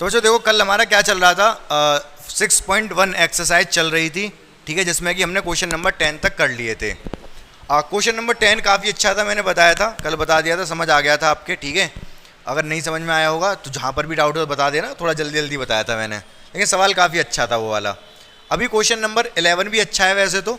तो बच्चों देखो, कल हमारा क्या चल रहा था, 6.1 एक्सरसाइज चल रही थी, ठीक है, जिसमें कि हमने क्वेश्चन नंबर 10 तक कर लिए थे। क्वेश्चन नंबर 10 काफ़ी अच्छा था, मैंने बताया था, कल बता दिया था, समझ आ गया था आपके, ठीक है। अगर नहीं समझ में आया होगा तो जहाँ पर भी डाउट हो तो बता देना, थोड़ा जल्दी जल्दी बताया था मैंने, लेकिन सवाल काफ़ी अच्छा था वो वाला। अभी क्वेश्चन नंबर 11 भी अच्छा है, वैसे तो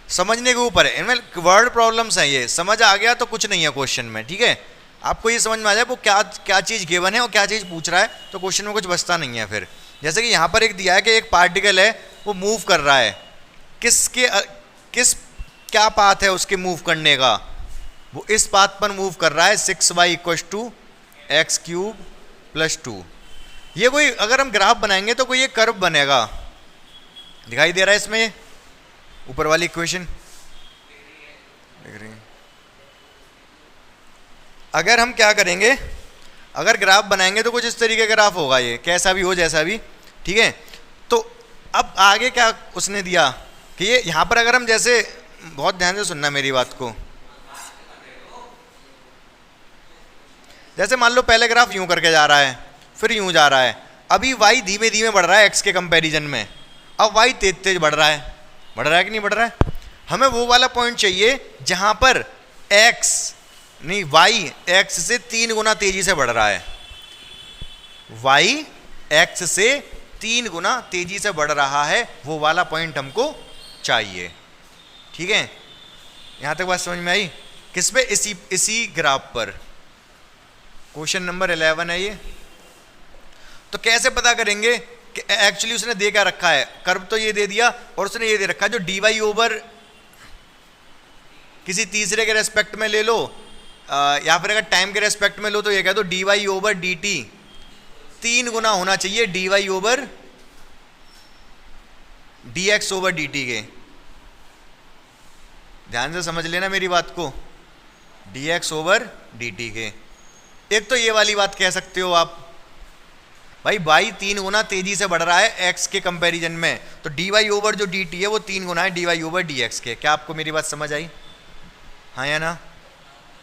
समझने के ऊपर है, इनमें वर्ड प्रॉब्लम्स हैं, ये समझ आ गया तो कुछ नहीं है क्वेश्चन में, ठीक है। आपको ये समझ में आ जाए वो क्या क्या चीज़ गिवन है और क्या चीज़ पूछ रहा है, तो क्वेश्चन में कुछ बचता नहीं है फिर। जैसे कि यहाँ पर एक दिया है कि एक पार्टिकल है वो मूव कर रहा है, किस क्या पाथ है उसके मूव करने का, वो इस पाथ पर मूव कर रहा है 6y = x³ + 2। ये कोई अगर हम ग्राफ बनाएंगे तो कोई ये कर्व बनेगा, दिखाई दे रहा है इसमें, ये ऊपर वाली इक्वेशन देख रही है। अगर हम क्या करेंगे, अगर ग्राफ बनाएंगे तो कुछ इस तरीके का ग्राफ होगा, ये कैसा भी हो जैसा भी, ठीक है। तो अब आगे क्या उसने दिया कि ये यहाँ पर अगर हम जैसे, बहुत ध्यान से सुनना मेरी बात को, जैसे मान लो पहले ग्राफ यूं करके जा रहा है, फिर यूं जा रहा है, अभी y धीमे धीमे बढ़ रहा है x के कंपैरिजन में, अब y तेज तेज बढ़ रहा है कि नहीं बढ़ रहा है। हमें वो वाला पॉइंट चाहिए जहां पर y x से 3 गुना तेजी से बढ़ रहा है, y x से 3 गुना तेजी से बढ़ रहा है, वो वाला पॉइंट हमको चाहिए, ठीक है। यहां तक बात समझ में आई? किस पे? इसी ग्राफ पर, क्वेश्चन नंबर 11 है ये। तो कैसे पता करेंगे कि एक्चुअली उसने दे क्या रखा है, कर्व तो ये दे दिया और उसने ये दे रखा है जो dy ओवर किसी तीसरे के रेस्पेक्ट में ले लो, या फिर अगर टाइम के रेस्पेक्ट में लो तो ये कह दो dy ओवर dt 3 गुना होना चाहिए dy over dx over dt के। ध्यान से समझ लेना मेरी बात को, dx ओवर dt के। एक तो ये वाली बात कह सकते हो आप, भाई y 3 गुना तेजी से बढ़ रहा है x के कंपैरिजन में, तो dy ओवर जो dt है वो 3 गुना है dy ओवर dx के। क्या आपको मेरी बात समझ आई? हाँ या ना?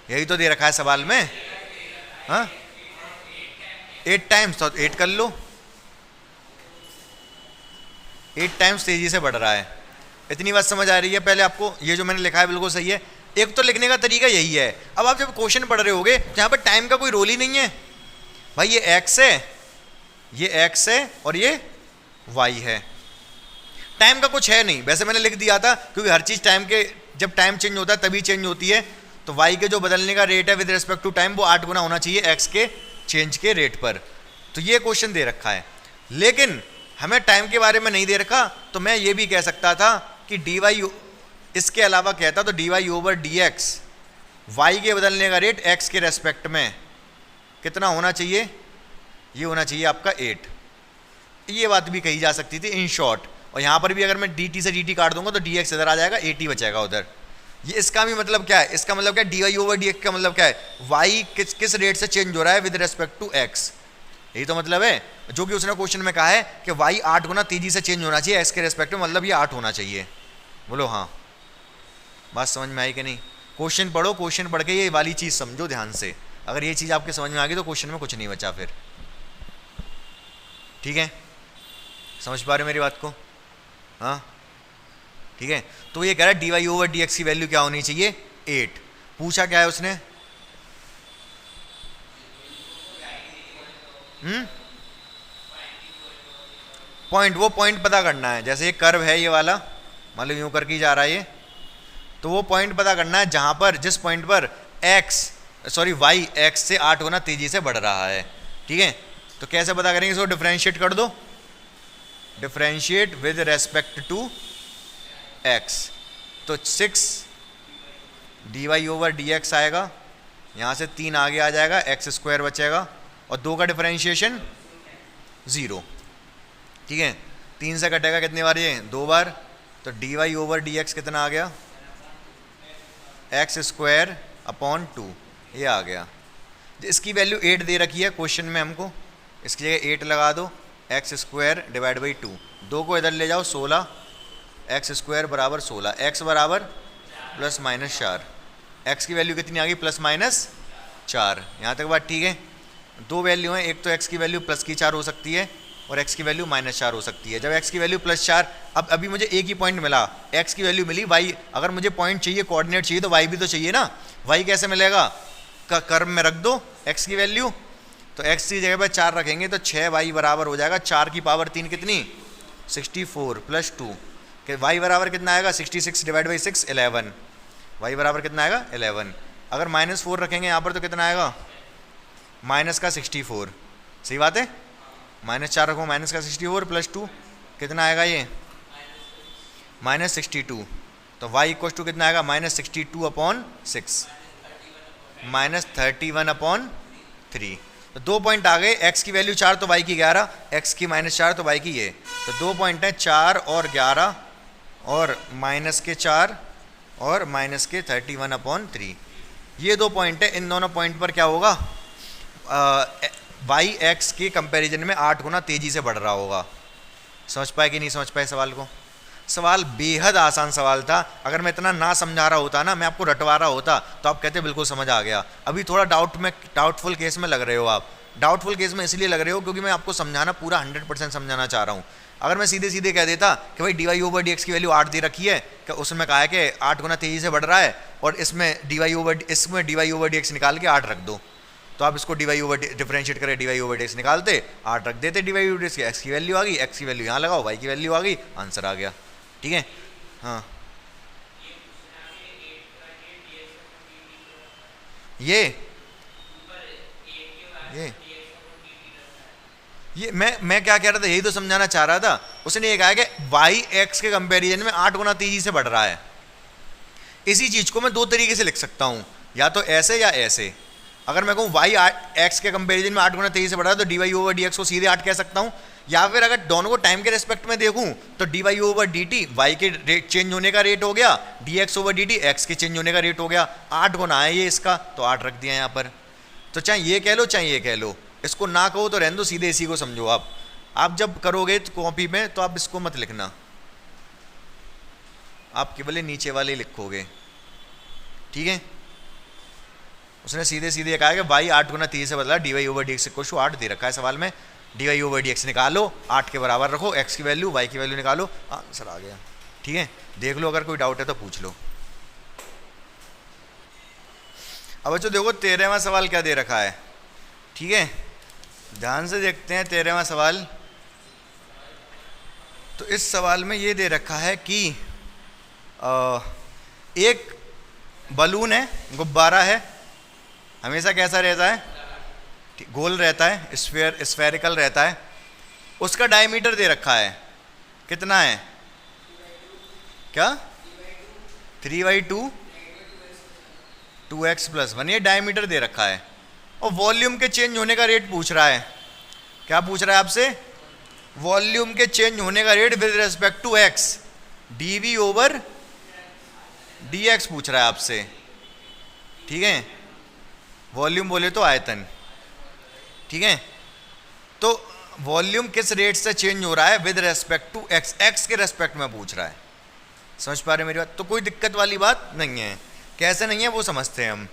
यही तो दे रखा है सवाल में। हाँ 8 टाइम्स, तो 8 कर लो, 8 टाइम्स तेजी से बढ़ रहा है। इतनी बात समझ आ रही है? पहले आपको ये जो मैंने लिखा है बिल्कुल सही है। एक तो लिखने का तरीका यही है। अब आप जब क्वेश्चन पढ़ रहे होगे जहाँ पर टाइम का कोई रोल ही नहीं है, भाई ये x है, ये x है और ये y है, टाइम का कुछ है नहीं। वैसे मैंने लिख दिया था क्योंकि हर चीज़ टाइम के, जब टाइम चेंज होता है तभी चेंज होती है, तो y के जो बदलने का रेट है विद रिस्पेक्ट टू टाइम वो 8 गुना होना चाहिए x के चेंज के रेट पर। तो ये क्वेश्चन दे रखा है, लेकिन हमें टाइम के बारे में नहीं दे रखा, तो मैं ये भी कह सकता था कि dy, इसके अलावा कहता तो dy ओवर dx y के बदलने का रेट x के रेस्पेक्ट में कितना होना चाहिए, ये होना चाहिए आपका 8। ये बात भी कही जा सकती थी इन शॉर्ट। और यहाँ पर भी अगर मैं dt से dt काट दूंगा तो dx इधर आ जाएगा, 8 ही बचेगा उधर। ये इसका भी मतलब क्या है, इसका मतलब क्या है, dy ओवर dx का मतलब क्या है, y किस रेट से चेंज हो रहा है विद रेस्पेक्ट टू x, यही तो मतलब है। जो कि उसने क्वेश्चन में कहा है कि y 8 गुना तेजी से चेंज होना चाहिए x के रेस्पेक्ट में, मतलब ये 8 होना चाहिए। बोलो हाँ, बात समझ में आई कि नहीं? क्वेश्चन पढ़ो, क्वेश्चन पढ़ के ये वाली चीज़ समझो ध्यान से। अगर ये चीज़ आपके समझ में आ गई तो क्वेश्चन में कुछ नहीं बचा फिर, ठीक है। समझ पा रहे हो मेरी बात को? हाँ ठीक है। तो ये कह रहा है dy ओवर dx की वैल्यू क्या होनी चाहिए, 8। पूछा क्या है उसने? पॉइंट, वो पॉइंट पता करना है। जैसे ये कर्व है ये वाला, मान लो यूं करके जा रहा है ये, तो वो पॉइंट पता करना है जहां पर, जिस पॉइंट पर y x से 8 गुना तेजी से बढ़ रहा है, ठीक है। तो कैसे पता करेंगे इसको? डिफरेंशिएट कर दो, differentiate with respect to x, तो 6 dy ओवर dx आएगा, यहाँ से 3 आगे आ जाएगा, x² बचेगा और 2 का डिफरेंशिएशन 0, ठीक है। 3 से कटेगा कितनी बार, ये 2 बार, तो dy ओवर dx कितना आ गया, x² अपॉन 2, ये आ गया। इसकी वैल्यू 8 दे रखी है क्वेश्चन में हमको, इसकी जगह 8 लगा दो, x² डिवाइड बाई 2, 2 को इधर ले जाओ 16, x² बराबर 16, x बराबर ±4, x की वैल्यू कितनी आ गई, +-4। यहाँ तक बात ठीक है। दो वैल्यू हैं, एक तो x की वैल्यू +4 हो सकती है और x की वैल्यू -4 हो सकती है। जब x की वैल्यू +4, अब अभी मुझे एक ही पॉइंट मिला, x की वैल्यू मिली, y अगर मुझे पॉइंट चाहिए, कोऑर्डिनेट चाहिए, तो y भी तो चाहिए ना। y कैसे मिलेगा? कर्व में रख दो x की वैल्यू, तो x की जगह पर 4 रखेंगे तो 6y बराबर हो जाएगा 4 की पावर 3 कितनी? 64 + 2 कि y बराबर कितना आएगा? 66 / 6 11। y बराबर कितना आएगा? 11। अगर -4 रखेंगे यहाँ पर तो कितना आएगा? -64। सही बात है, -4 रखो, -64 + 2 कितना आएगा? ये -62। तो y = कितना आएगा? -62/6 -31/3। तो 2 पॉइंट आ गए, x की वैल्यू 4 तो y की 11, x की -4 तो y की ये। तो 2 पॉइंट हैं, 4 और 11 और -4 और -31/3। ये 2 पॉइंट है। इन दोनों पॉइंट पर क्या होगा? y x के कंपैरिजन में 8 गुना तेजी से बढ़ रहा होगा। समझ पाए कि नहीं समझ पाए सवाल को? सवाल बेहद आसान सवाल था। अगर मैं इतना ना समझा रहा होता ना, मैं आपको रटवा रहा होता, तो आप कहते बिल्कुल समझ आ गया। अभी थोड़ा डाउटफुल केस में लग रहे हो आप। डाउटफुल केस में इसलिए लग रहे हो क्योंकि मैं आपको समझाना पूरा 100% समझाना चाह रहा हूँ। अगर मैं सीधे सीधे कह देता कि भाई dy/dx की वैल्यू 8 दे रखी है, कि उसमें कहा है कि 8 गुना तेजी से बढ़ रहा है और इसमें dy/dx निकाल के 8 रख दो, तो आप इसको डिफरेंशिएट करें, dy/dx निकालते, 8 रख देते dy/dx की, x की वैल्यू आ गई, x की वैल्यू यहाँ लगाओ, y की वैल्यू आ गई, आंसर आ गया। ठीक है। हाँ, ये मैं क्या कह रहा था, यही तो समझाना चाह रहा था। उसने ये कहा कि y x के कंपैरिजन में 8 गुना तेजी से बढ़ रहा है। इसी चीज को मैं 2 तरीके से लिख सकता हूं, या तो ऐसे या ऐसे। अगर मैं कहूँ y x के कंपैरिजन में 8 गुना तेजी से बढ़ रहा है, तो dy/dx को सीधे 8 कह सकता हूं। या फिर अगर दोनों को टाइम के रेस्पेक्ट में देखूं तो dy/dt y के रेट चेंज होने का रेट हो गया, dx/dt x के चेंज होने का रेट हो गया। 8 गुना है ये इसका, तो 8 रख दिया यहाँ पर। तो चाहे ये कह लो चाहे ये कह लो, इसको ना कहो तो रहने दो, सीधे इसी को समझो आप जब करोगे तो कॉपी में, तो आप इसको मत लिखना, आप केवल नीचे वाले लिखोगे। ठीक है। उसने सीधे सीधे कहा कि y 8 गुना तेजी से बदला, dy/dx को 8 दे रखा है सवाल में, dy/dx निकालो, 8 के बराबर रखो, x की वैल्यू y की वैल्यू निकालो, आंसर आ गया। ठीक है। देख लो, अगर कोई डाउट है तो पूछ लो। अब बच्चों देखो 13वां सवाल क्या दे रखा है। ठीक है, ध्यान से देखते हैं 13वां सवाल। तो इस सवाल में ये दे रखा है कि एक बलून है, गुब्बारा है, हमेशा कैसा रहता है? गोल रहता है, स्फेरिकल रहता है। उसका डायमीटर दे रखा है, कितना है? क्या? 3/2 2x + 1, ये डायमीटर दे रखा है। और वॉल्यूम के चेंज होने का रेट पूछ रहा है। क्या पूछ रहा है आपसे? वॉल्यूम के चेंज होने का rate with respect to x, dv/dx पूछ रहा है आपसे। ठीक है, वॉल्यूम बोले तो आयतन। ठीक है, तो वॉल्यूम किस रेट से चेंज हो रहा है? With respect to x, x के रेस्पेक्ट में पूछ रहा है। समझ पा रहे मेरी बात? तो कोई दिक्कत वाली बात नहीं है। कैसे नहीं है वो समझते हैं हम।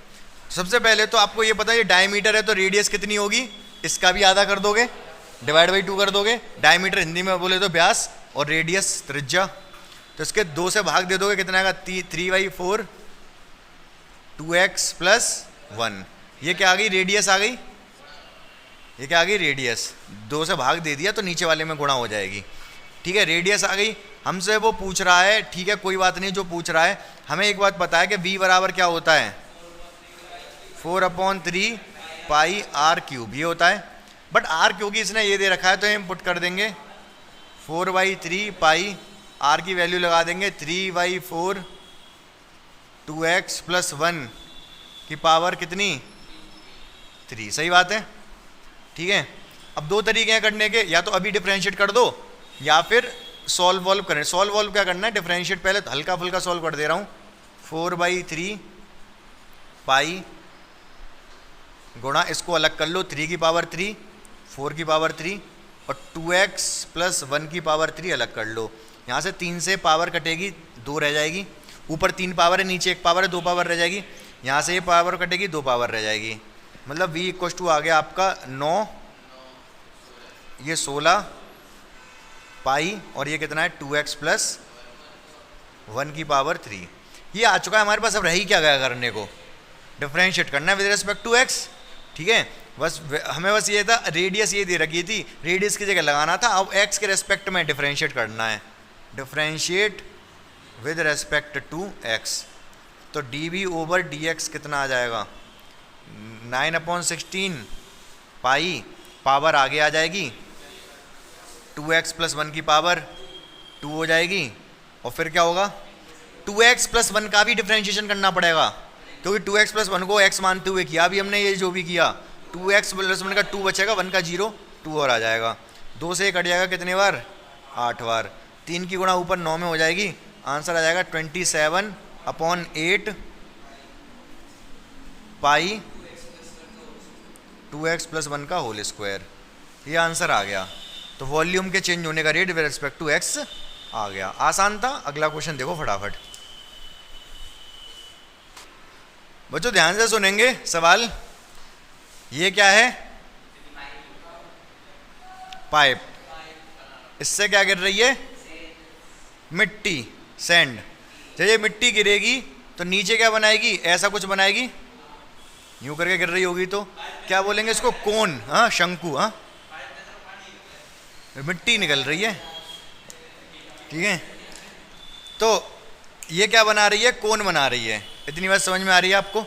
सबसे पहले तो आपको ये पता है ये डायमीटर है, तो रेडियस कितनी होगी? इसका भी आधा कर दोगे, /2 कर दोगे। डायमीटर हिंदी में बोले तो व्यास और रेडियस त्रिज्या, तो इसके 2 से भाग दे दोगे, कितना आएगा? 3/4 2x + 1। ये क्या आ गई? रेडियस आ गई। ये क्या आ गई? रेडियस। 2 से भाग दे दिया तो नीचे वाले में गुणा हो जाएगी। ठीक है, रेडियस आ गई। हमसे वो पूछ रहा है, ठीक है कोई बात नहीं, जो पूछ रहा है। हमें एक बात पता है कि v बराबर क्या होता है? 4/3 πr3 ये होता है। बट r क्योंकि इसने ये दे रखा है तो हम पुट कर देंगे 4/3 π, r की वैल्यू लगा देंगे 3/4 2x + 1 की पावर कितनी? 3। सही बात है। ठीक है, अब 2 तरीके हैं करने के, या तो अभी डिफरेंशिएट कर दो या फिर सॉल्व करें। सॉल्व क्या करना है? डिफरेंशिएट पहले तो हल्का फुल्का सॉल्व कर दे रहा हूँ। 4/3 π गुणा, इसको अलग कर लो, 3 की पावर 3, 4 की पावर 3 और 2x + 1 की पावर 3 अलग कर लो। यहाँ से 3 से पावर कटेगी, 2 रह जाएगी। ऊपर 3 पावर है, नीचे 1 पावर है, 2 पावर रह जाएगी। यहाँ से ये पावर कटेगी, 2 पावर रह जाएगी। मतलब v इक्व टू आ गया आपका 9, ये 16 पाई, और ये कितना है 2x प्लस 1 की पावर 3। ये आ चुका है हमारे पास। अब रही क्या गया करने को, डिफरेंशिएट करना है विद रिस्पेक्ट टू x। ठीक है, बस हमें बस ये था, रेडियस ये दे रखी थी, रेडियस की जगह लगाना था। अब x के रेस्पेक्ट में डिफरेंशिएट करना है, differentiate with respect to x। तो dv ओवर dx कितना आ जाएगा, 9/16 पाई, पावर आगे आ जाएगी 2x प्लस 1 की पावर 2 हो जाएगी। और फिर क्या होगा, 2x प्लस 1 का भी डिफरेंशिएशन करना पड़ेगा, क्योंकि 2x प्लस 1 को x मानते हुए किया अभी हमने, ये जो भी किया 2x प्लस 1 का 2 बचेगा, 1 का 0, 2 और आ जाएगा। 2 से कट जाएगा कितने बार, 8 बार। 3 की गुणा ऊपर 9 में हो जाएगी, आंसर आ जाएगा 27/8 पाई 2x प्लस 1 का होल स्क्वायर। ये आंसर आ गया। तो वॉल्यूम के चेंज होने का rate with respect to x आ गया। आसान था। अगला क्वेश्चन देखो फटाफट बच्चों, ध्यान से सुनेंगे सवाल। ये क्या है, पाइप, इससे क्या गिर रही है, मिट्टी, सैंड। जब ये मिट्टी गिरेगी तो नीचे क्या बनाएगी, ऐसा कुछ बनाएगी, यूं करके गिर रही होगी तो क्या बोलेंगे इसको, कोन, हाँ शंकु, हाँ मिट्टी निकल रही है। ठीक है, तो ये क्या बना रही है, कोन बना रही है। इतनी बात समझ में आ रही है आपको।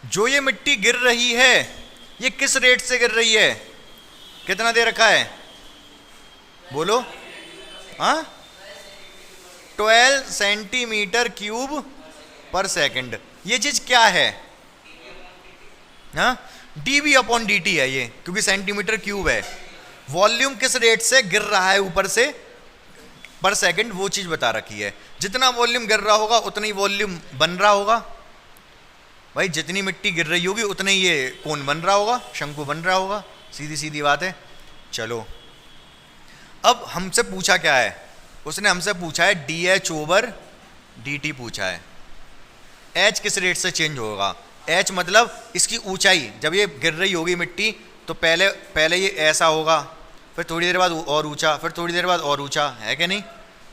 जो ये मिट्टी गिर रही है ये किस रेट से गिर रही है, कितना दे रखा है, बोलो, हाँ 12 सेंटीमीटर क्यूब पर सेकंड। ये चीज क्या है, हाँ dv अपॉन dt है ये, क्योंकि सेंटीमीटर क्यूब है। वॉल्यूम किस रेट से गिर रहा है ऊपर से पर सेकंड, वो चीज बता रखी है। जितना वॉल्यूम गिर रहा होगा उतना ही वॉल्यूम बन रहा होगा। भाई जितनी मिट्टी गिर रही होगी उतना ही ये कोन बन रहा होगा, शंकु बन रहा होगा। सीधी सीधी बात है। चलो अब हमसे पूछा क्या है, उसने हमसे पूछा है dh ओवर dt पूछा है। h किस रेट से चेंज होगा, h मतलब इसकी ऊंचाई। जब ये गिर रही होगी मिट्टी तो पहले ये ऐसा होगा, फिर थोड़ी देर बाद और ऊंचा, फिर थोड़ी देर बाद और ऊंचा, है कि नहीं।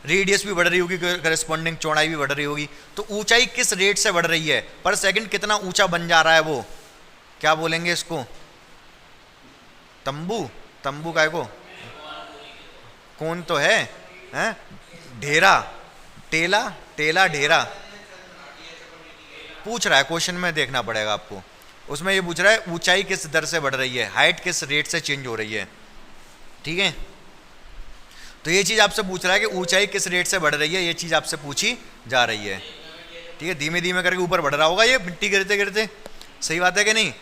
रेडियस भी बढ़ रही होगी, करस्पॉन्डिंग चौड़ाई भी बढ़ रही होगी। तो ऊंचाई किस रेट से बढ़ रही है, पर सेकंड कितना ऊंचा बन जा रहा है, वो क्या बोलेंगे इसको, तंबू। तंबू काय को, कौन तो है, हैं ढेरा, टेला, टेला ढेरा पूछ रहा है क्वेश्चन में, देखना पड़ेगा आपको। उसमें ये पूछ रहा है ऊंचाई किस दर से बढ़ रही है, हाइट किस रेट से चेंज हो रही है। ठीक है, तो ये चीज आपसे पूछ रहा है कि ऊंचाई किस रेट से बढ़ रही है, ये चीज आपसे पूछी जा रही है। ठीक है, धीमे धीमे करके ऊपर बढ़ रहा होगा ये मिट्टी गिरते गिरते। सही बात है कि नहीं।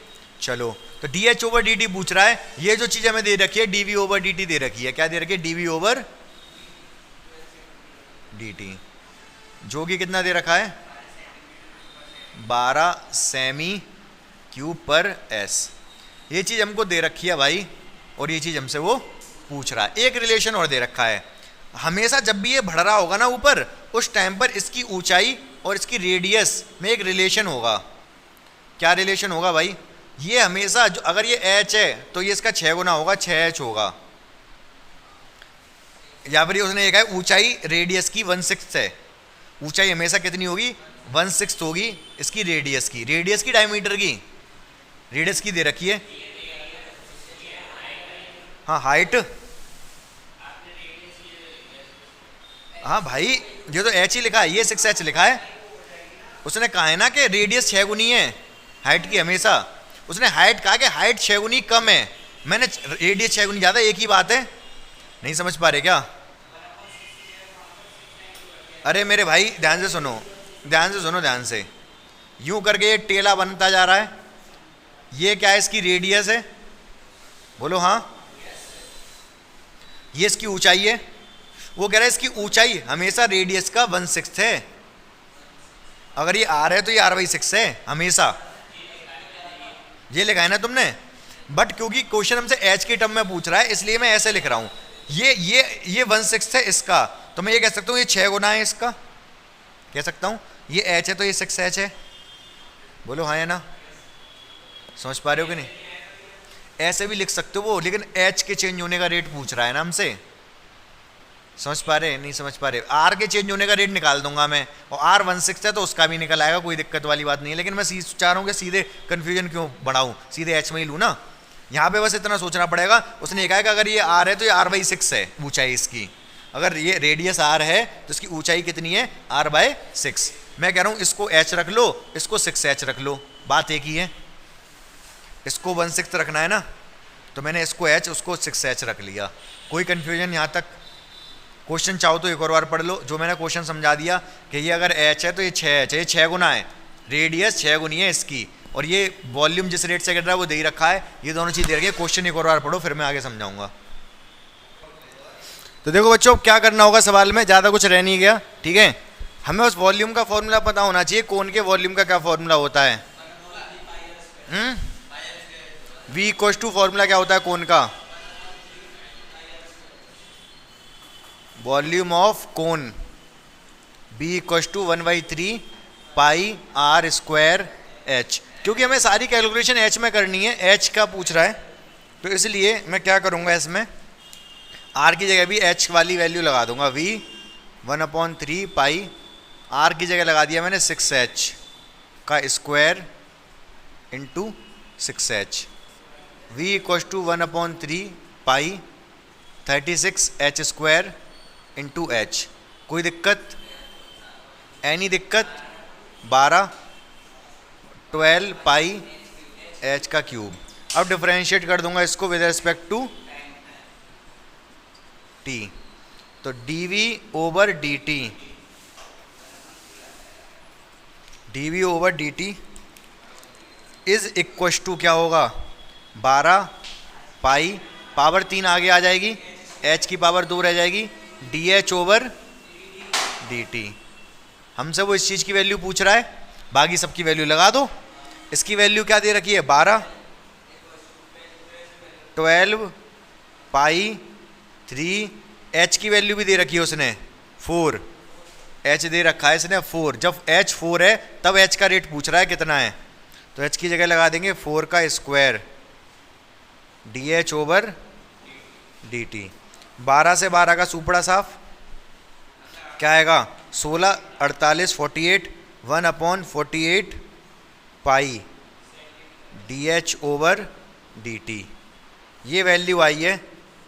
चलो तो dh ओवर dt पूछ रहा है। ये जो चीज हमें दे रखी है dv ओवर dt दे रखी है, क्या दे रखी है, dv ओवर dt, जो कि कितना दे रखा है, 12 सेमी क्यूब पर s। ये चीज हमको दे रखी है भाई, और ये चीज हमसे वो पूछ रहा है। एक रिलेशन और दे रखा है, हमेशा जब भी ये बढ़ रहा होगा ना ऊपर, उस टाइम पर इसकी ऊंचाई और इसकी रेडियस में एक रिलेशन होगा। क्या रिलेशन होगा भाई, ये हमेशा जो, अगर ये h है तो ये इसका 6 गुना होगा, 6h होगा। या फिर उसने ये कहा ऊंचाई रेडियस की 1/6 है, ऊंचाई हमेशा कितनी होगी, 1/6 होगी इसकी रेडियस की, रेडियस की डायमीटर की, रेडियस की दे रखी है। हाँ हाइट, हाँ भाई ये तो h ही लिखा है, ये 6h लिखा है। उसने कहा है ना कि रेडियस 6 गुनी है हाइट की हमेशा। उसने हाइट कहा कि हाइट 6 गुनी कम है, मैंने रेडियस 6 गुनी ज़्यादा, एक ही बात है। नहीं समझ पा रहे क्या? अरे मेरे भाई ध्यान से सुनो, ध्यान से सुनो, ध्यान से। यूं करके ये टेला बनता जा रहा है, ये क्या है, इसकी रेडियस है, बोलो हाँ। ये इसकी ऊंचाई है, वो कह रहा है इसकी ऊंचाई हमेशा रेडियस का 1/6 है। अगर ये r है तो ये r/6 है हमेशा, ये लिखा है ना तुमने। बट क्योंकि क्वेश्चन हमसे h के टर्म में पूछ रहा है इसलिए मैं ऐसे लिख रहा हूं। ये 1/6 है इसका, तो मैं ये कह सकता हूं ये 6 गुना है इसका, कह सकता हूं। ये h है तो ये 6h है, बोलो हाँ या ना। समझ पा रहे हो कि नहीं? ऐसे भी लिख सकते हो वो, लेकिन एच के चेंज होने का रेट पूछ रहा है ना हमसे। समझ पा रहे? नहीं समझ पा रहे? आर के चेंज होने का रेट निकाल दूंगा मैं, और आर 16 है तो उसका भी निकल आएगा, कोई दिक्कत वाली बात नहीं है। लेकिन मैं चाह रहा हूँ कि सीधे कन्फ्यूजन क्यों बढ़ाऊँ, सीधे एच में ही लूँ ना। यहाँ पे बस इतना सोचना पड़ेगा। उसने कहा कि अगर ये आर है तो ये r/6 है ऊंचाई इसकी, अगर ये रेडियस आर है तो इसकी ऊंचाई कितनी है, r/6। मैं कह रहा हूँ इसको h रख लो, इसको 6h रख लो, बात एक ही है। इसको 1/6 रखना है ना, तो मैंने इसको h उसको 6h रख लिया। कोई कन्फ्यूजन यहाँ तक? क्वेश्चन चाहो तो एक और बार पढ़ लो, जो मैंने क्वेश्चन समझा दिया कि ये अगर h है तो ये 6h है, ये 6 गुना है, रेडियस 6 गुनी है इसकी, और ये वॉल्यूम जिस रेट से गिर रहा है वो दे ही रखा है। ये दोनों चीज़ दे रखी है। क्वेश्चन एक और बार पढ़ो, फिर मैं आगे समझाऊंगा। तो देखो बच्चों, क्या करना होगा सवाल में, ज़्यादा कुछ रह नहीं गया, ठीक है। हमें उस वॉल्यूम का फॉर्मूला पता होना चाहिए। कोन के वॉल्यूम का क्या फॉर्मूला होता है? v इक्वल टू फॉर्मूला क्या होता है कोन का? Volume of cone b equal to 1/3 pi r square h। क्योंकि हमें सारी कैलकुलेशन h में करनी है, h का पूछ रहा है, तो इसलिए मैं क्या करूँगा, इसमें r की जगह भी h वाली वैल्यू लगा दूंगा। v 1/3 पाई, r की जगह लगा दिया मैंने 6h का square into 6h। v equal to 1/3 pi 36h square into h। कोई दिक्कत? एनी दिक्कत? 12 पाई h का क्यूब। अब डिफरेंशिएट कर दूंगा इसको विद रिस्पेक्ट टू t, तो dv over dt, dv over dt is equal to क्या होगा, 12 पाई, पावर 3 आगे आ जाएगी, h की पावर 2 रह जाएगी, dh ओवर dt। हमसे वो इस चीज़ की वैल्यू पूछ रहा है, बाकी सबकी वैल्यू लगा दो। इसकी वैल्यू क्या दे रखी है, 12 पाई 3, h की वैल्यू भी दे रखी है उसने 4, h दे रखा है इसने 4। जब h 4 है तब h का रेट पूछ रहा है कितना है, तो h की जगह लगा देंगे 4 का स्क्वायर dh ओवर dt। 12 से 12 का सुपड़ा साफ क्या आएगा, 16 48 48, 1/48 पाई dh ओवर dt। ये वैल्यू आई है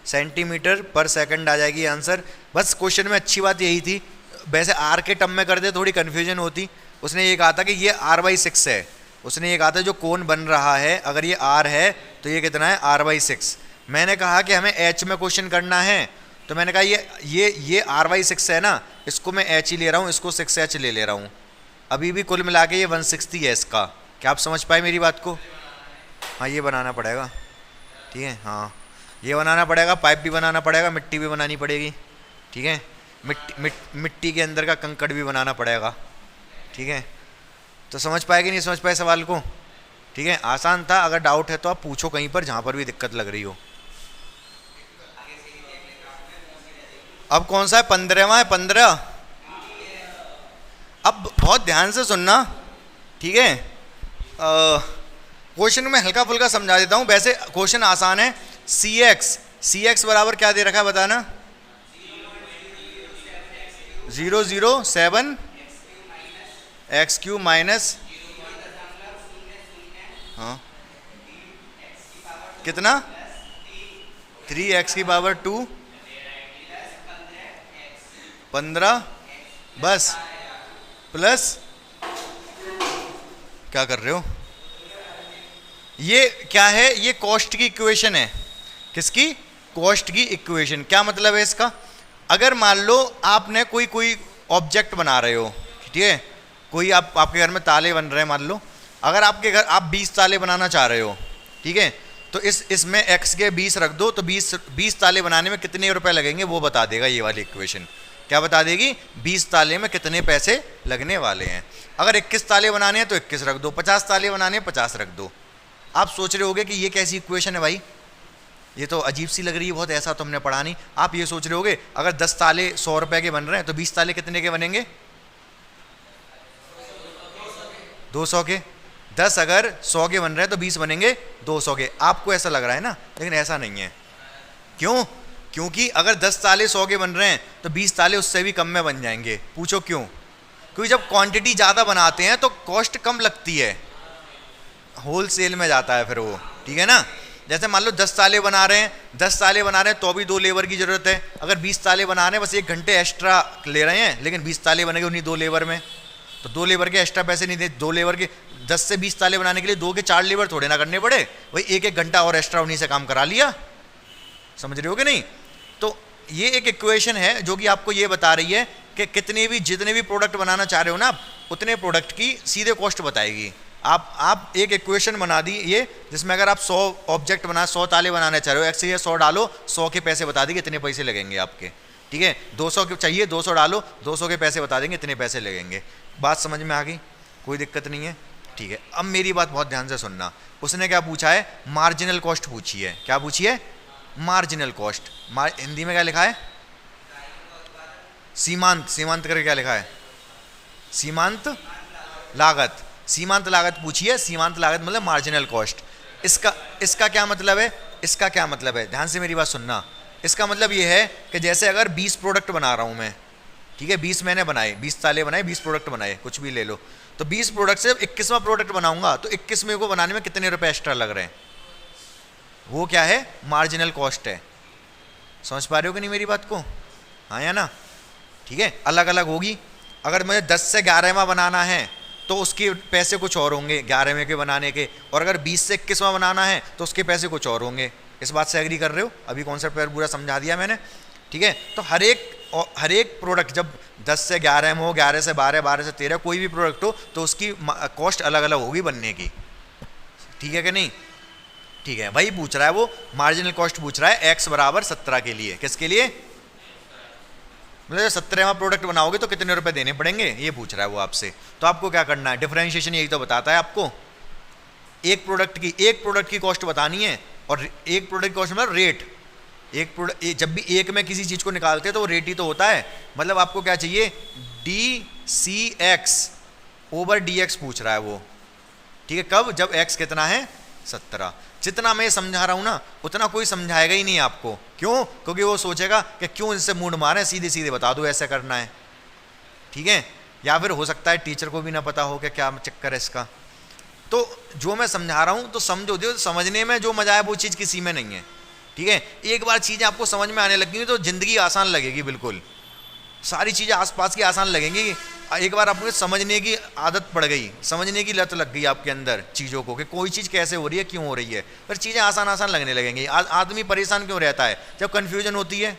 सेंटीमीटर पर सेकंड आ जाएगी आंसर। बस क्वेश्चन में अच्छी बात यही थी, वैसे आर के टर्म में कर दे थोड़ी कन्फ्यूजन होती। उसने ये कहा था कि ये r/6 है, उसने ये कहा था जो कोण बन रहा है अगर ये r है तो ये कितना है, r/6। मैंने कहा कि हमें h में क्वेश्चन करना है, तो मैंने कहा ये r/6 है ना, इसको मैं h ही ले रहा हूँ, इसको 6h ले रहा हूँ। अभी भी कुल मिला के ये 160 है इसका। क्या आप समझ पाए मेरी बात को? हाँ ये बनाना पड़ेगा, ठीक है, हाँ ये बनाना पड़ेगा, पाइप भी बनाना पड़ेगा, मिट्टी भी बनानी पड़ेगी, ठीक है, मिट्टी के अंदर का कंकड़ भी बनाना पड़ेगा, ठीक है। तो समझ पाए कि नहीं समझ पाए सवाल को? ठीक है, आसान था। अगर डाउट है तो आप पूछो कहीं पर जहाँ पर भी दिक्कत लग रही हो। अब कौन सा है, 15वां है, 15। अब बहुत ध्यान से सुनना, ठीक है। क्वेश्चन में हल्का फुल्का समझा देता हूँ, वैसे क्वेश्चन आसान है। सी एक्स बराबर क्या दे रखा है बताना, 0.007 x³ माइनस, हाँ कितना, 3x की पावर 2, 15 बस, प्लस क्या कर रहे हो, ये क्या है, ये कॉस्ट की इक्वेशन है। किसकी? कॉस्ट की इक्वेशन। क्या मतलब है इसका? अगर मान लो आपने कोई ऑब्जेक्ट बना रहे हो, ठीक है, कोई आपके घर में ताले बन रहे हैं मान लो, अगर आपके घर आप 20 ताले बनाना चाह रहे हो, ठीक है, तो इसमें x के 20 रख दो, तो 20 ताले बनाने में कितने रुपए लगेंगे वो बता देगा ये वाली इक्वेशन। क्या बता देगी? 20 ताले में कितने पैसे लगने वाले हैं। अगर 21 ताले बनाने हैं तो 21 रख दो, 50 ताले बनाने हैं 50 रख दो। आप सोच रहे होगे कि ये कैसी इक्वेशन है भाई, ये तो अजीब सी लग रही है बहुत, ऐसा तो हमने पढ़ा नहीं। आप ये सोच रहे होगे अगर 10 ताले 100 रुपए के बन रहे हैं तो 20 ताले कितने के बनेंगे? 200 के। 10 अगर 100 के बन रहे हैं तो 20 बनेंगे 200 के। आपको ऐसा लग रहा है ना, लेकिन ऐसा नहीं है। क्यों? क्योंकि अगर 10 ताले 100 के बन रहे हैं तो 20 ताले उससे भी कम में बन जाएंगे। पूछो क्यों? क्योंकि जब क्वांटिटी ज़्यादा बनाते हैं तो कॉस्ट कम लगती है, होलसेल में जाता है फिर वो, ठीक है ना। जैसे मान लो 10 ताले बना रहे हैं, 10 ताले बना रहे हैं तो भी 2 लेबर की ज़रूरत है। अगर 20 ताले बना रहे हैं, बस 1 घंटे एक्स्ट्रा ले रहे हैं, लेकिन 20 ताले बनेंगे उन्हीं 2 लेबर में, तो 2 लेबर के एक्स्ट्रा पैसे नहीं दे। 2 लेबर के 10 से 20 ताले बनाने के लिए 2 के 4 लेबर थोड़े ना करने पड़े, वही 1-1 घंटा और एक्स्ट्रा उन्हीं से काम करा लिया। समझ रहे हो कि नहीं? तो ये एक इक्वेशन है जो कि आपको ये बता रही है कि जितने भी प्रोडक्ट बनाना चाह रहे हो ना, उतने प्रोडक्ट की सीधे कॉस्ट बताएगी। आप एक इक्वेशन बना दी ये, जिसमें अगर आप 100 ऑब्जेक्ट बना 100 ताले बनाना चाह रहे हो, एक्स ये 100 डालो, 100 के पैसे बता दी कितने पैसे लगेंगे आपके, ठीक है। 200 के चाहिए, 200 डालो, 200 के पैसे बता देंगे इतने पैसे लगेंगे। बात समझ में आ गई? कोई दिक्कत नहीं है, ठीक है। अब मेरी बात बहुत ध्यान से सुनना। उसने क्या पूछा है? मार्जिनल कॉस्ट पूछी है। क्या पूछी है? Marginal cost. हिंदी में क्या लिखा है? सीमांत। सीमांत करके क्या लिखा है? सीमांत लागत। सीमांत लागत पूछी है। सीमांत लागत मतलब मार्जिनल कॉस्ट। इसका क्या मतलब है? इसका क्या मतलब है? ध्यान से मेरी बात सुनना। इसका मतलब ये है कि जैसे अगर 20 प्रोडक्ट बना रहा हूँ मैं, ठीक है, 20 मैंने बनाए, 20 ताले बनाए, 20 प्रोडक्ट बनाए, कुछ भी ले लो, तो 20 प्रोडक्ट से 21वां प्रोडक्ट बनाऊंगा तो 21वें को बनाने में कितने रुपए एक्स्ट्रा लग रहे हैं? वो क्या है? मार्जिनल कॉस्ट है। समझ पा रहे हो कि नहीं मेरी बात को? हाँ या ना? ठीक है, अलग अलग होगी। अगर मुझे 10 से 11वां बनाना है तो उसके पैसे कुछ और होंगे 11वें के बनाने के, और अगर 20 से 21वां बनाना है तो उसके पैसे कुछ और होंगे। इस बात से एग्री कर रहे हो? अभी कॉन्सेप्ट पर पूरा समझा दिया मैंने, ठीक है। तो हर एक प्रोडक्ट जब 10 से 11 में हो, 11 से 12, 12 से 13, कोई भी प्रोडक्ट हो तो उसकी कॉस्ट अलग अलग होगी बनने की, ठीक है कि नहीं? ठीक है, वही पूछ रहा है वो, मार्जिनल कॉस्ट पूछ रहा है x बराबर 17 के लिए। किसके लिए? मतलब 17वां प्रोडक्ट बनाओगे तो कितने रुपए देने पड़ेंगे, ये पूछ रहा है वो आपसे। तो आपको क्या करना है? डिफरेंशिएशन यही तो बताता है आपको। एक प्रोडक्ट की कॉस्ट बतानी है, और एक प्रोडक्ट की कॉस्ट मतलब रेट। एक प्रोडक्ट जब भी एक में किसी चीज़ को निकालते हैं तो वो रेट ही तो होता है। मतलब आपको क्या चाहिए? dCx ओवर dx पूछ रहा है वो, ठीक है। कब? जब x कितना है? 17। जितना मैं समझा रहा हूँ ना, उतना कोई समझाएगा ही नहीं आपको। क्यों? क्योंकि वो सोचेगा कि क्यों इनसे मूड मारे, सीधे सीधे बता दो ऐसा करना है, ठीक है। या फिर हो सकता है टीचर को भी ना पता हो कि क्या चक्कर है इसका। तो जो मैं समझा रहा हूँ तो समझो, जो समझने में जो मजा है वो चीज़ किसी में नहीं है, ठीक है। एक बार चीज़ें आपको समझ में आने लगेंगी तो ज़िंदगी आसान लगेगी, बिल्कुल सारी चीज़ें आसपास की आसान लगेंगी। एक बार आपको समझने की आदत पड़ गई, समझने की लत लग गई आपके अंदर चीज़ों को, कि कोई चीज़ कैसे हो रही है, क्यों हो रही है, फिर चीज़ें आसान आसान लगने लगेंगी। आदमी परेशान क्यों रहता है? जब कन्फ्यूजन होती है।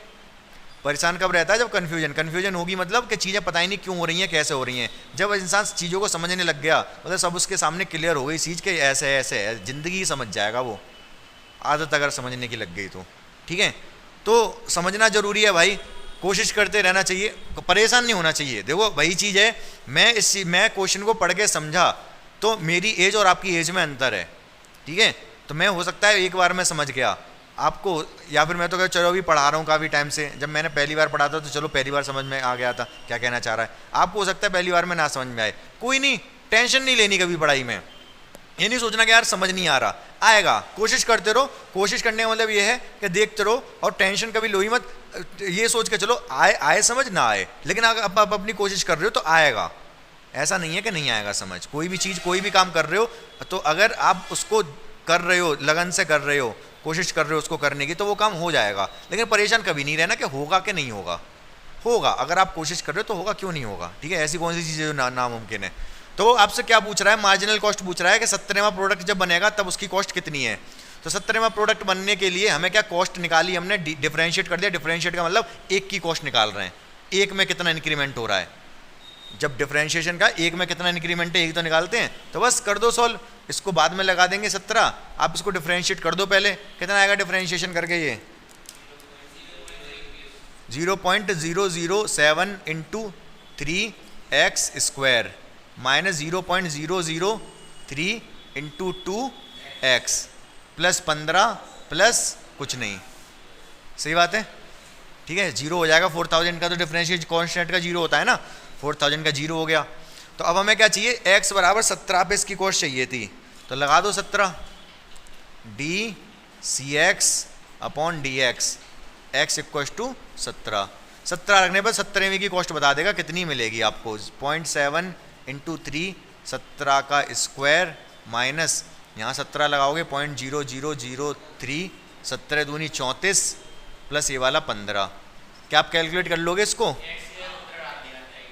परेशान कब रहता है? जब कन्फ्यूजन होगी, मतलब कि चीज़ें पता ही नहीं क्यों हो रही हैं, कैसे हो रही हैं। जब इंसान चीज़ों को समझने लग गया, मतलब सब उसके सामने क्लियर हो गई चीज़ के ऐसे है, ज़िंदगी ही समझ जाएगा वो, आदत अगर समझने की लग गई तो, ठीक है। तो समझना ज़रूरी है भाई, कोशिश करते रहना चाहिए, परेशान नहीं होना चाहिए। देखो वही चीज़ है, मैं क्वेश्चन को पढ़ के समझा तो मेरी एज और आपकी एज में अंतर है, ठीक है। तो मैं हो सकता है एक बार में समझ गया आपको, या फिर मैं तो चलो अभी पढ़ा रहा हूँ काफ़ी टाइम से, जब मैंने पहली बार पढ़ा था तो चलो पहली बार समझ में आ गया था क्या कहना चाह रहा है। आपको हो सकता है पहली बार में ना समझ में आए, कोई नहीं, टेंशन नहीं लेनी कभी पढ़ाई में। ये नहीं सोचना कि यार समझ नहीं आ रहा, आएगा। कोशिश करते रहो। कोशिश करने का मतलब ये है कि देखते रहो, और टेंशन कभी लो ही मत। ये सोच के चलो आए समझ ना आए, लेकिन अगर आप अपनी कोशिश कर रहे हो तो आएगा। ऐसा नहीं है कि नहीं आएगा समझ। कोई भी चीज़, कोई भी काम कर रहे हो तो अगर आप उसको कर रहे हो, लगन से कर रहे हो, कोशिश कर रहे हो उसको करने की, तो वो काम हो जाएगा। लेकिन परेशान कभी नहीं रहना कि होगा कि नहीं होगा। होगा, अगर आप कोशिश कर रहे हो तो होगा, क्यों नहीं होगा, ठीक है। ऐसी कौन सी चीज़ जो नामुमकिन है। तो आपसे क्या पूछ रहा है? मार्जिनल कॉस्ट पूछ रहा है कि 17वां प्रोडक्ट जब बनेगा तब उसकी कॉस्ट कितनी है। तो 17वां प्रोडक्ट बनने के लिए हमें क्या कॉस्ट निकाली, हमने डिफरेंशिएट कर दिया। डिफरेंशिएट का मतलब एक की कॉस्ट निकाल रहे हैं, एक में कितना इंक्रीमेंट हो रहा है। जब डिफरेंशिएशन का एक में कितना इंक्रीमेंट है, एक तो निकालते हैं, तो बस कर दो सॉल्व। इसको बाद में लगा देंगे 17, आप इसको डिफरेंशिएट कर दो पहले। कितना आएगा डिफरेंशिएशन करके? ये 0.007 into 3x² minus 0.003 into 2x plus 15 plus कुछ नहीं। सही बात है, ठीक है। जीरो हो जाएगा। 4000 का तो डिफरेंशिएट कॉन्स्टेंट का जीरो होता है ना, 4000 का जीरो हो गया। तो अब हमें क्या चाहिए, x बराबर 17 पे इसकी कॉस्ट चाहिए थी, तो लगा दो 17 d c x upon d x, x equal to 17। 17 रखने पर 17वीं की कॉस्ट बता देगा कितनी मिलेगी आपको, 0.7 इंटू 3, 17 का स्क्वायर माइनस यहाँ 17 लगाओगे 0.0003, 17 दूनी 34 प्लस ये वाला 15। क्या आप कैलकुलेट कर लोगे इसको?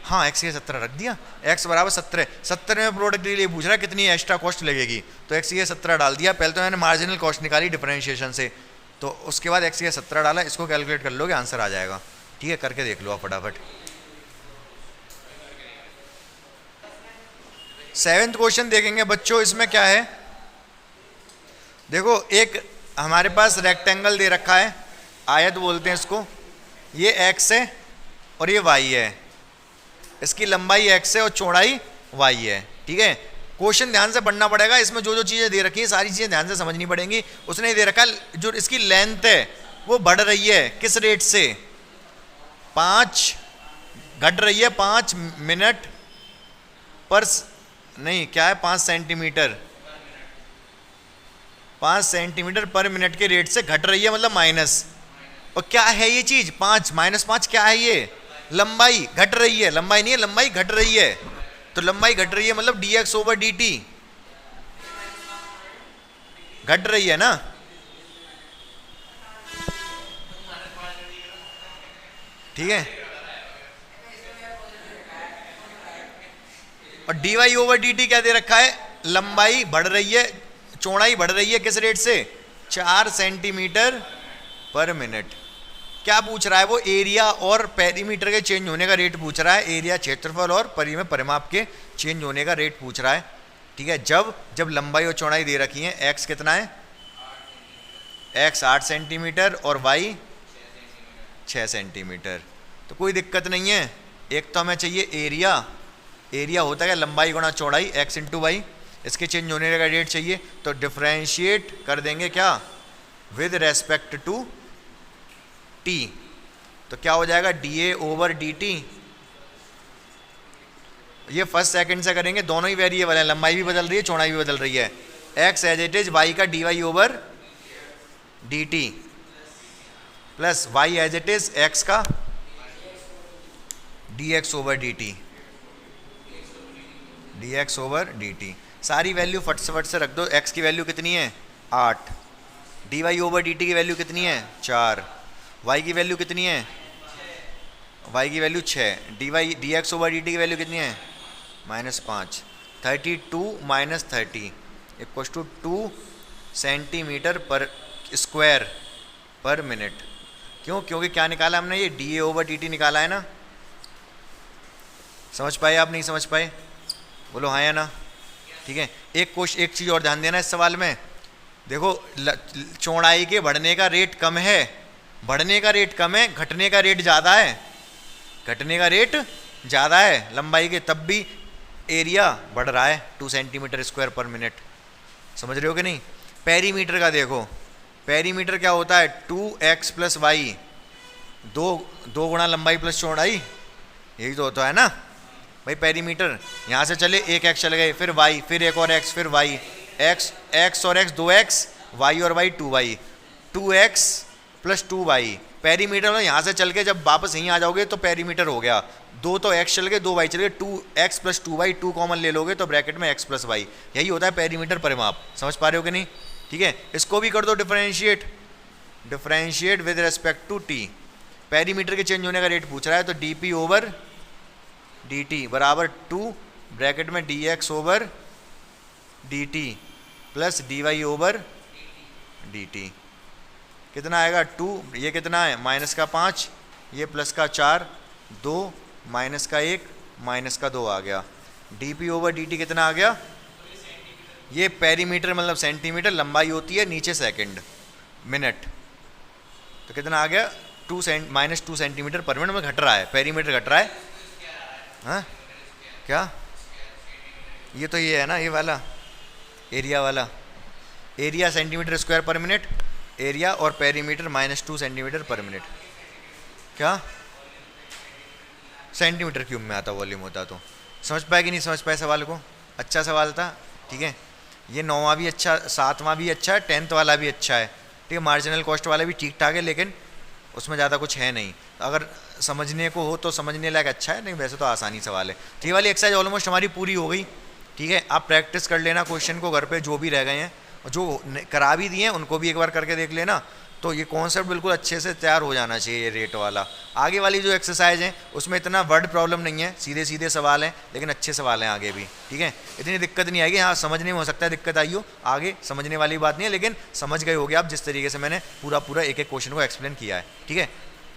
हाँ, x के 17 रख दिया, x बराबर 17, 17 में प्रोडक्ट के लिए पूछ रहा है कितनी एक्स्ट्रा कॉस्ट लगेगी, तो x के 17 डाल दिया। पहले तो मैंने मार्जिनल कॉस्ट निकाली डिफरेंशिएशन से, तो उसके बाद x के 17 डाला, इसको कैलकुलेट कर लोगे आंसर आ जाएगा। ठीक है, करके देख लो आप फटाफट। 7th क्वेश्चन देखेंगे बच्चों, इसमें क्या है, देखो एक हमारे पास रेक्टेंगल दे रखा है, आयत बोलते हैं इसको, ये x है और ये y है, इसकी लंबाई x है और चौड़ाई y है। ठीक है, क्वेश्चन ध्यान से पढ़ना पड़ेगा, इसमें जो जो चीज़ें दे रखी है सारी चीज़ें ध्यान से समझनी पड़ेंगी। उसने दे रखा है जो इसकी लेंथ है वो बढ़ रही है, किस रेट से, 5 घट रही है 5 मिनट पर, नहीं क्या है 5 सेंटीमीटर, 5 सेंटीमीटर पर मिनट के रेट से घट रही है, मतलब माइनस। और क्या है ये चीज़, 5 -5 क्या है ये, लंबाई घट रही है, लंबाई नहीं है, लंबाई घट रही है, तो लंबाई घट रही है मतलब dx ओवर dt घट रही है ना। ठीक है, और dy ओवर dt क्या दे रखा है, लंबाई बढ़ रही है, चौड़ाई बढ़ रही है, किस रेट से, 4 सेंटीमीटर पर मिनट। क्या पूछ रहा है वो, एरिया और पेरीमीटर के चेंज होने का रेट पूछ रहा है, एरिया क्षेत्रफल और परिमाप के चेंज होने का रेट पूछ रहा है। ठीक है, जब लंबाई और चौड़ाई दे रखी है, x कितना है, x 8 सेंटीमीटर और y 6 सेंटीमीटर, तो कोई दिक्कत नहीं है। एक तो हमें चाहिए एरिया, एरिया होता है लंबाई गुणा चौड़ाई, x इंटू वाई, इसके चेंज होने का रेट चाहिए, तो डिफ्रेंशिएट कर देंगे क्या, विद रेस्पेक्ट टू t, तो क्या हो जाएगा dA ओवर dt। ये फर्स्ट सेकंड से करेंगे, दोनों ही वेरिएबल है, लंबाई भी बदल रही है, चौड़ाई भी बदल रही है, x as it is y का dy over dt plus y as it is x का dx over dt, dx over dt। सारी वैल्यू फट से रख दो, x की वैल्यू कितनी है 8, dy ओवर dt की वैल्यू कितनी है 4, y की वैल्यू कितनी है, y की वैल्यू 6, dx ओवर dt की वैल्यू कितनी है -5, 32 - 30 इक्वल टू 2 सेंटीमीटर पर स्क्वायर पर मिनट। क्यों, क्योंकि क्या निकाला हमने, ये dA ओवर dt निकाला है ना। समझ पाए आप, नहीं समझ पाए, बोलो हाँ या ना। ठीक है, एक चीज़ और ध्यान देना इस सवाल में, देखो चौड़ाई के बढ़ने का रेट कम है, बढ़ने का रेट कम है, घटने का रेट ज़्यादा है, घटने का रेट ज़्यादा है लंबाई के, तब भी एरिया बढ़ रहा है 2 सेंटीमीटर स्क्वायर पर मिनट। समझ रहे हो कि नहीं। पेरीमीटर का देखो, पेरीमीटर क्या होता है 2x प्लस वाई, दो गुणा लंबाई प्लस चौड़ाई, यही तो होता है ना भाई पेरीमीटर। यहाँ से चले एक x चले गए, फिर y, फिर एक और x, फिर y, x और x 2x, y और y 2y, 2x plus 2y perimeter में। यहाँ से चल के जब वापस यहीं आ जाओगे तो पेरीमीटर हो गया, 2 तो x चल गए 2 y चल गए, 2x प्लस 2y, 2 कॉमन ले लोगे तो ब्रैकेट में x प्लस y, यही होता है पेरीमीटर परिमाप। समझ पा रहे हो कि नहीं। ठीक है, इसको भी कर दो differentiate, differentiate with respect to t, perimeter के चेंज होने का रेट पूछ रहा है, तो dp ओवर dt बराबर 2 ब्रैकेट में dx over dt plus dy over dt, कितना आएगा 2, ये कितना है माइनस का 5, ये प्लस का 4, 2 माइनस का 1 माइनस का 2 आ गया, dp ओवर dt कितना आ गया, ये पेरीमीटर मतलब सेंटीमीटर, लंबाई होती है नीचे सेकंड मिनट, तो कितना आ गया -2 सेंटीमीटर पर मिनट में घट रहा है, पेरीमीटर घट रहा है। हाँ क्या, ये तो ये है ना, ये वाला एरिया वाला, एरिया सेंटीमीटर स्क्वायर पर मिनट, एरिया और पेरीमीटर -2 सेंटीमीटर पर मिनट, क्या सेंटीमीटर क्यूब में आता वॉल्यूम होता, तो समझ पाए कि नहीं समझ पाए सवाल को? अच्छा सवाल था, ठीक है। ये 9वां भी अच्छा, 7वां भी अच्छा है, 10th वाला भी अच्छा है, ठीक है। मार्जिनल कॉस्ट वाला भी ठीक ठाक है, लेकिन उसमें ज़्यादा कुछ है नहीं। अगर समझने को हो तो समझने लायक अच्छा है, नहीं वैसे तो आसानी सवाल है। तो ये वाली एक्सरसाइज ऑलमोस्ट हमारी पूरी हो गई, ठीक है। आप प्रैक्टिस कर लेना क्वेश्चन को घर पे, जो भी रह गए हैं और जो करा भी दिए हैं उनको भी एक बार करके देख लेना। तो ये कॉन्सेप्ट बिल्कुल अच्छे से तैयार हो जाना चाहिए ये रेट वाला। आगे वाली जो एक्सरसाइज है उसमें इतना वर्ड प्रॉब्लम नहीं है, सीधे सीधे सवाल हैं, लेकिन अच्छे सवाल हैं आगे भी, ठीक है। इतनी दिक्कत नहीं आएगी। हाँ समझने में हो सकता है दिक्कत आई हो, आगे समझने वाली बात नहीं है, लेकिन समझ गए होगे आप जिस तरीके से मैंने पूरा एक एक क्वेश्चन को एक्सप्लेन किया है, ठीक है।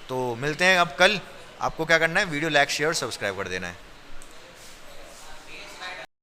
तो मिलते हैं अब कल। आपको क्या करना है, वीडियो लाइक शेयर और सब्सक्राइब कर देना है।